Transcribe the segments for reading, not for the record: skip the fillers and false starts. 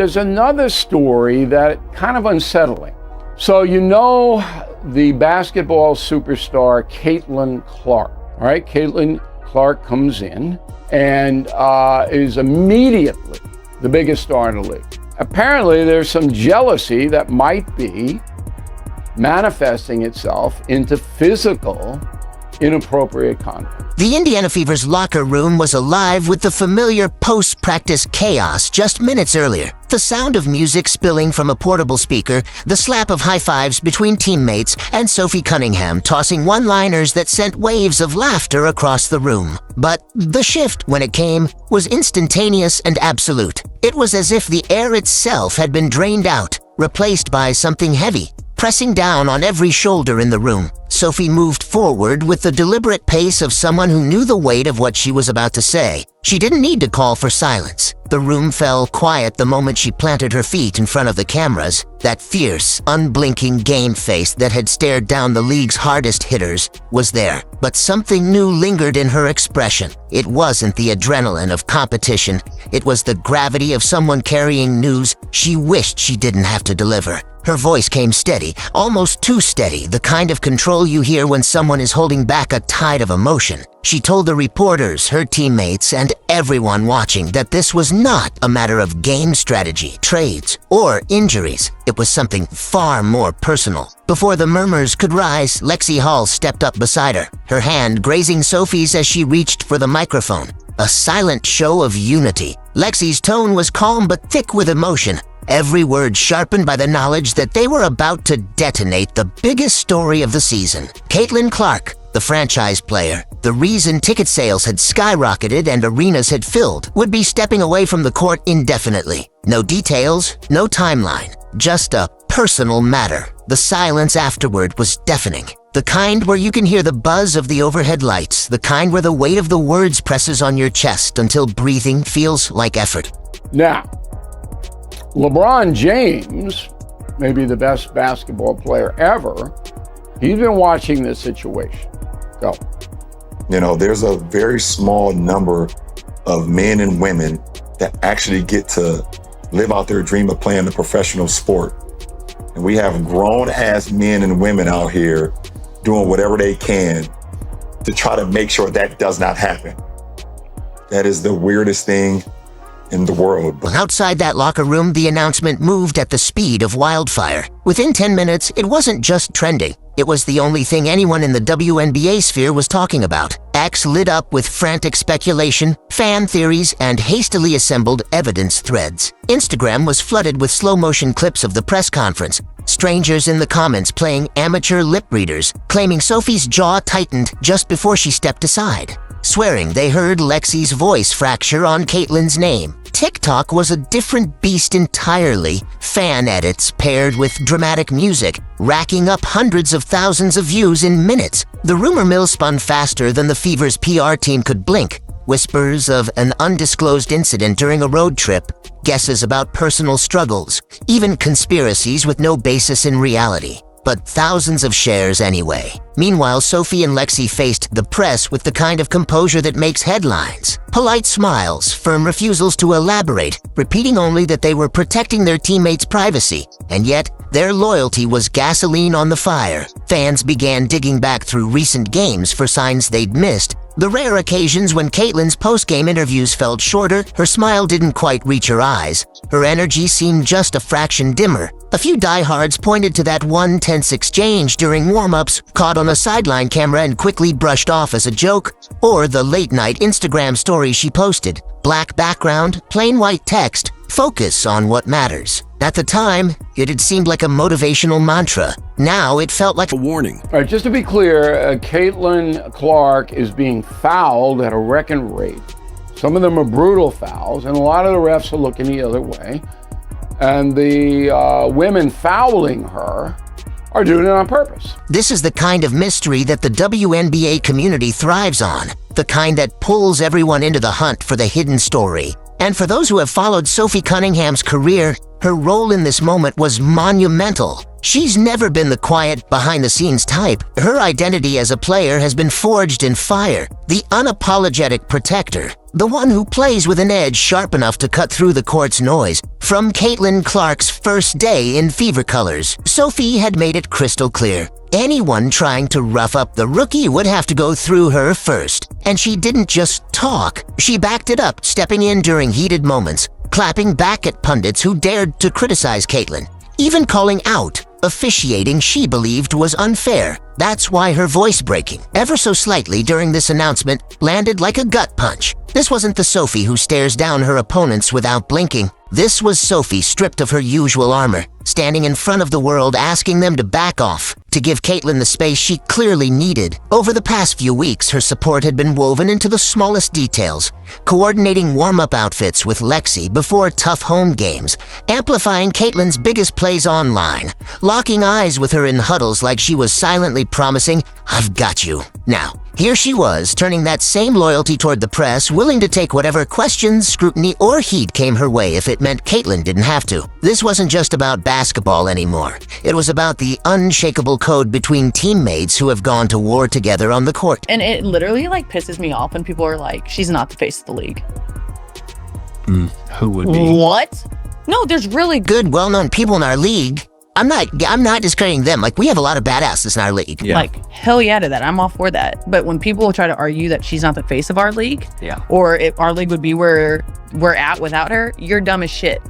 there's another story that kind of unsettling. So you know the basketball superstar Caitlin Clark, all right? Caitlin Clark comes in and is immediately the biggest star in the league. Apparently there's some jealousy that might be manifesting itself into physical inappropriate conduct. The Indiana Fever's locker room was alive with the familiar post-practice chaos just minutes earlier. The sound of music spilling from a portable speaker, the slap of high fives between teammates, and Sophie Cunningham tossing one-liners that sent waves of laughter across the room. But the shift, when it came, was instantaneous and absolute. It was as if the air itself had been drained out, replaced by something heavy, pressing down on every shoulder in the room. Sophie moved forward with the deliberate pace of someone who knew the weight of what she was about to say. She didn't need to call for silence. The room fell quiet the moment she planted her feet in front of the cameras. That fierce, unblinking game face that had stared down the league's hardest hitters was there. But something new lingered in her expression. It wasn't the adrenaline of competition. It was the gravity of someone carrying news she wished she didn't have to deliver. Her voice came steady, almost too steady, the kind of control you hear when someone is holding back a tide of emotion. She told the reporters, her teammates, and everyone watching that this was not a matter of game strategy, trades, or injuries. It was something far more personal. Before the murmurs could rise, Lexie Hall stepped up beside her, her hand grazing Sophie's as she reached for the microphone. A silent show of unity. Lexie's tone was calm but thick with emotion, every word sharpened by the knowledge that they were about to detonate the biggest story of the season. Caitlin Clark, the franchise player, the reason ticket sales had skyrocketed and arenas had filled, would be stepping away from the court indefinitely. No details, no timeline, just a personal matter. The silence afterward was deafening. The kind where you can hear the buzz of the overhead lights, the kind where the weight of the words presses on your chest until breathing feels like effort. Now, LeBron James, maybe the best basketball player ever, he's been watching this situation. Go. You know, there's a very small number of men and women that actually get to live out their dream of playing a professional sport. And we have grown-ass men and women out here doing whatever they can to try to make sure that does not happen. That is the weirdest thing in the world. Well, outside that locker room, the announcement moved at the speed of wildfire. Within 10 minutes, it wasn't just trending. It was the only thing anyone in the WNBA sphere was talking about. X lit up with frantic speculation, fan theories, and hastily assembled evidence threads. Instagram was flooded with slow-motion clips of the press conference. Strangers in the comments playing amateur lip readers, claiming Sophie's jaw tightened just before she stepped aside, swearing they heard Lexie's voice fracture on Caitlin's name. TikTok was a different beast entirely. Fan edits paired with dramatic music, racking up hundreds of thousands of views in minutes. The rumor mill spun faster than the Fever's PR team could blink. Whispers of an undisclosed incident during a road trip, guesses about personal struggles, even conspiracies with no basis in reality. But thousands of shares anyway. Meanwhile, Sophie and Lexie faced the press with the kind of composure that makes headlines. Polite smiles, firm refusals to elaborate, repeating only that they were protecting their teammates' privacy. And yet, their loyalty was gasoline on the fire. Fans began digging back through recent games for signs they'd missed. The rare occasions when Caitlin's post-game interviews felt shorter, her smile didn't quite reach her eyes. Her energy seemed just a fraction dimmer. A few diehards pointed to that one tense exchange during warm-ups, caught on a sideline camera and quickly brushed off as a joke, or the late-night Instagram story she posted. Black background, plain white text, focus on what matters. At the time, it had seemed like a motivational mantra. Now it felt like a warning. All right, just to be clear, Caitlin Clark is being fouled at a record rate. Some of them are brutal fouls, and a lot of the refs are looking the other way. And the women fouling her are doing it on purpose. This is the kind of mystery that the WNBA community thrives on, the kind that pulls everyone into the hunt for the hidden story. And for those who have followed Sophie Cunningham's career, Her role in this moment was monumental. She's never been the quiet, behind-the-scenes type. Her identity as a player has been forged in fire, the unapologetic protector, the one who plays with an edge sharp enough to cut through the court's noise. From Caitlin Clark's first day in Fever Colors, Sophie had made it crystal clear. Anyone trying to rough up the rookie would have to go through her first. And she didn't just talk, she backed it up, stepping in during heated moments, clapping back at pundits who dared to criticize Caitlin, even calling out officiating she believed was unfair. That's why her voice breaking, ever so slightly during this announcement, landed like a gut punch. This wasn't the Sophie who stares down her opponents without blinking. This was Sophie stripped of her usual armor, standing in front of the world asking them to back off, to give Caitlin the space she clearly needed. Over the past few weeks, her support had been woven into the smallest details, coordinating warm-up outfits with Lexie before tough home games, amplifying Caitlin's biggest plays online, locking eyes with her in huddles like she was silently promising, "I've got you." Now, here she was, turning that same loyalty toward the press, willing to take whatever questions, scrutiny, or heat came her way if it meant Caitlin didn't have to. This wasn't just about basketball anymore. It was about the unshakable code between teammates who have gone to war together on the court. And it literally pisses me off when people are like, she's not the face of the league. Who would be? What? No, there's really Good, well-known people in our league. I'm not discrediting them. We have a lot of badasses in our league. Yeah. hell yeah to that. I'm all for that. But when people try to argue that she's not the face of our league, Yeah. or if our league would be where we're at without her, you're dumb as shit.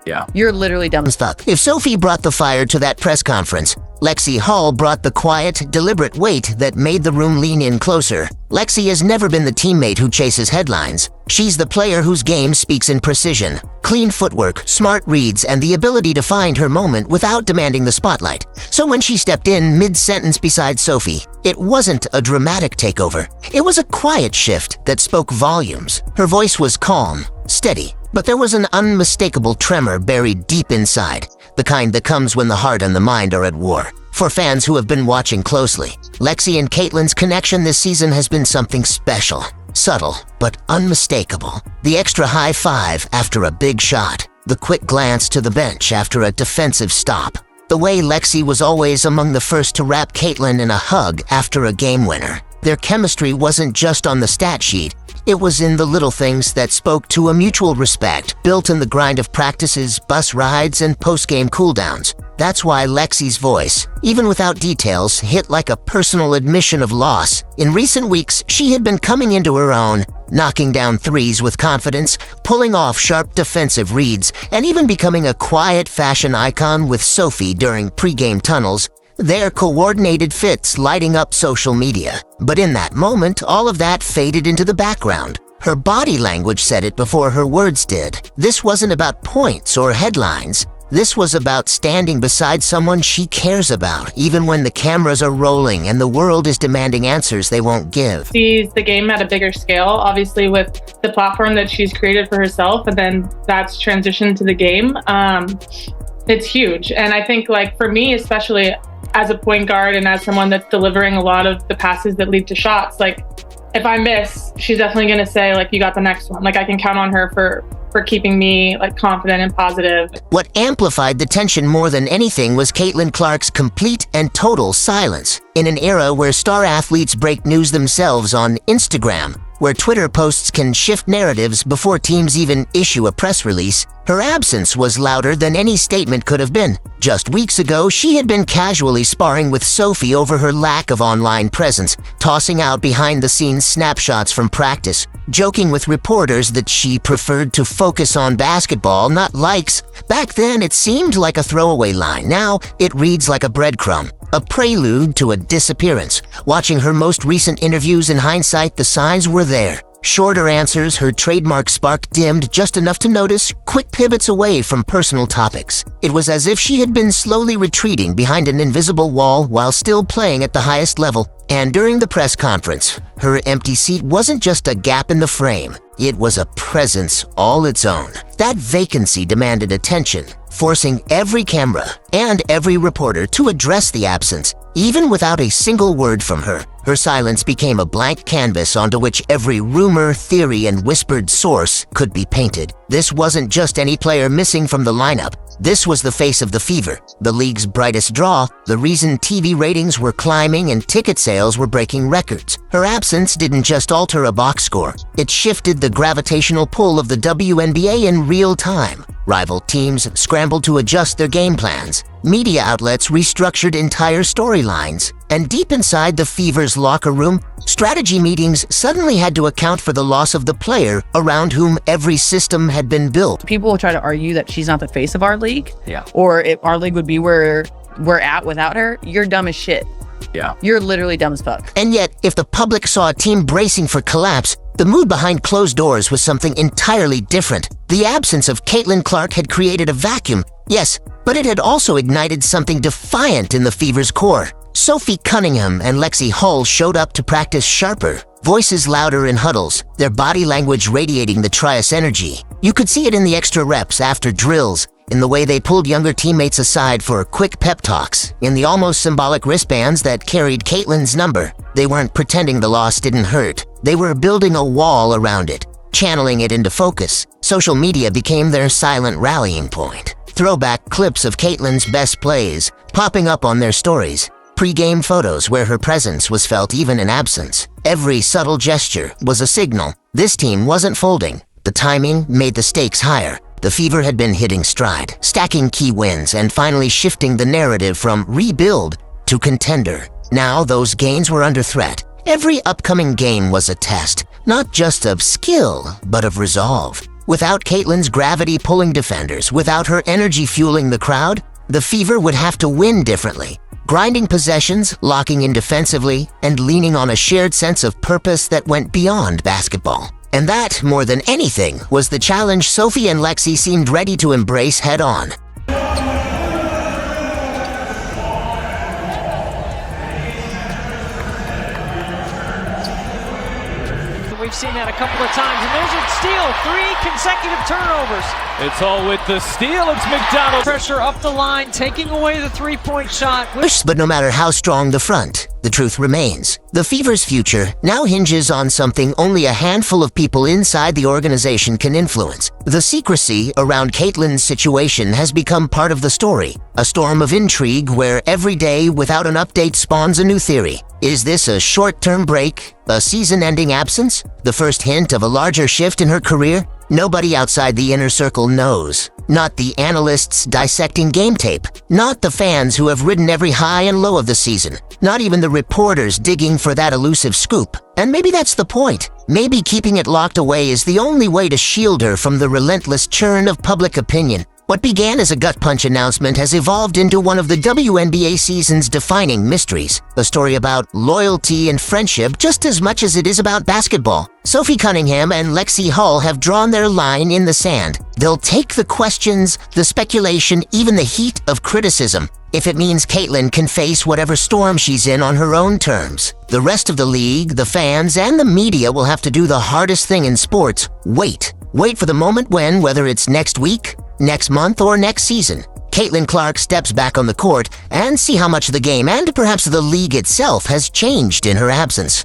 Yeah. You're literally dumb as fuck. If Sophie brought the fire to that press conference, Lexie Hall brought the quiet, deliberate weight that made the room lean in closer. Lexie has never been the teammate who chases headlines. She's the player whose game speaks in precision. Clean footwork, smart reads, and the ability to find her moment without demanding the spotlight. So when she stepped in mid-sentence beside Sophie, it wasn't a dramatic takeover. It was a quiet shift that spoke volumes. Her voice was calm, steady, but there was an unmistakable tremor buried deep inside, the kind that comes when the heart and the mind are at war. For fans who have been watching closely, Lexie and Caitlin's connection this season has been something special, subtle, but unmistakable. The extra high five after a big shot, the quick glance to the bench after a defensive stop, the way Lexie was always among the first to wrap Caitlin in a hug after a game winner. Their chemistry wasn't just on the stat sheet, it was in the little things that spoke to a mutual respect built in the grind of practices, bus rides, and post-game cooldowns. That's why Lexie's voice, even without details, hit like a personal admission of loss. In recent weeks, she had been coming into her own, knocking down threes with confidence, pulling off sharp defensive reads, and even becoming a quiet fashion icon with Sophie during pre-game tunnels. Their coordinated fits lighting up social media. But in that moment, all of that faded into the background. Her body language said it before her words did. This wasn't about points or headlines. This was about standing beside someone she cares about, even when the cameras are rolling and the world is demanding answers they won't give. Sees the game at a bigger scale, obviously with the platform that she's created for herself, and then that's transitioned to the game. It's huge. And I think for me, especially as a point guard and as someone that's delivering a lot of the passes that lead to shots, if I miss, she's definitely going to say, you got the next one. I can count on her for keeping me confident and positive. What amplified the tension more than anything was Caitlin Clark's complete and total silence. In an era where star athletes break news themselves on Instagram, where Twitter posts can shift narratives before teams even issue a press release, her absence was louder than any statement could have been. Just weeks ago, she had been casually sparring with Sophie over her lack of online presence, tossing out behind-the-scenes snapshots from practice, joking with reporters that she preferred to focus on basketball, not likes. Back then, it seemed like a throwaway line. Now, it reads like a breadcrumb, a prelude to a disappearance. Watching her most recent interviews in hindsight, the signs were there. Shorter answers, her trademark spark dimmed just enough to notice, quick pivots away from personal topics. It was as if she had been slowly retreating behind an invisible wall while still playing at the highest level. And during the press conference, her empty seat wasn't just a gap in the frame. It was a presence all its own. That vacancy demanded attention, forcing every camera and every reporter to address the absence. Even without a single word from her, her silence became a blank canvas onto which every rumor, theory, and whispered source could be painted. This wasn't just any player missing from the lineup. This was the face of the Fever, the league's brightest draw, the reason TV ratings were climbing and ticket sales were breaking records. Her absence didn't just alter a box score, it shifted the gravitational pull of the WNBA in real time. Rival teams scrambled to adjust their game plans. Media outlets restructured entire storylines. And deep inside the Fever's locker room, strategy meetings suddenly had to account for the loss of the player around whom every system had been built. People will try to argue that she's not the face of our league. Yeah. Or if our league would be where we're at without her. You're dumb as shit. Yeah. You're literally dumb as fuck. And yet, if the public saw a team bracing for collapse, the mood behind closed doors was something entirely different. The absence of Caitlin Clark had created a vacuum, yes, but it had also ignited something defiant in the Fever's core. Sophie Cunningham and Lexie Hull showed up to practice sharper, voices louder in huddles, their body language radiating the Trias energy. You could see it in the extra reps after drills, in the way they pulled younger teammates aside for quick pep talks, in the almost symbolic wristbands that carried Caitlin's number. They weren't pretending the loss didn't hurt. They were building a wall around it, channeling it into focus. Social media became their silent rallying point. Throwback clips of Caitlin's best plays popping up on their stories. Pre-game photos where her presence was felt even in absence. Every subtle gesture was a signal. This team wasn't folding. The timing made the stakes higher. The Fever had been hitting stride, stacking key wins and finally shifting the narrative from rebuild to contender. Now those gains were under threat. Every upcoming game was a test, not just of skill, but of resolve. Without Caitlin's gravity-pulling defenders, without her energy fueling the crowd, the Fever would have to win differently. Grinding possessions, locking in defensively, and leaning on a shared sense of purpose that went beyond basketball. And that, more than anything, was the challenge Sophie and Lexie seemed ready to embrace head-on. We've seen that a couple of times, and there's a steal, 3 consecutive turnovers. It's all with the steal. It's McDonald. Pressure up the line, taking away the three-point shot. But no matter how strong the front, the truth remains. The Fever's future now hinges on something only a handful of people inside the organization can influence. The secrecy around Caitlin's situation has become part of the story, a storm of intrigue where every day without an update spawns a new theory. Is this a short-term break? A season-ending absence? The first hint of a larger shift in her career? Nobody outside the inner circle knows. Not the analysts dissecting game tape. Not the fans who have ridden every high and low of the season. Not even the reporters digging for that elusive scoop. And maybe that's the point. Maybe keeping it locked away is the only way to shield her from the relentless churn of public opinion. What began as a gut-punch announcement has evolved into one of the WNBA season's defining mysteries. A story about loyalty and friendship just as much as it is about basketball. Sophie Cunningham and Lexie Hull have drawn their line in the sand. They'll take the questions, the speculation, even the heat of criticism, if it means Caitlin can face whatever storm she's in on her own terms. The rest of the league, the fans, and the media will have to do the hardest thing in sports: wait. Wait for the moment when, whether it's next week, next month, or next season, Caitlin Clark steps back on the court and see how much the game and perhaps the league itself has changed in her absence.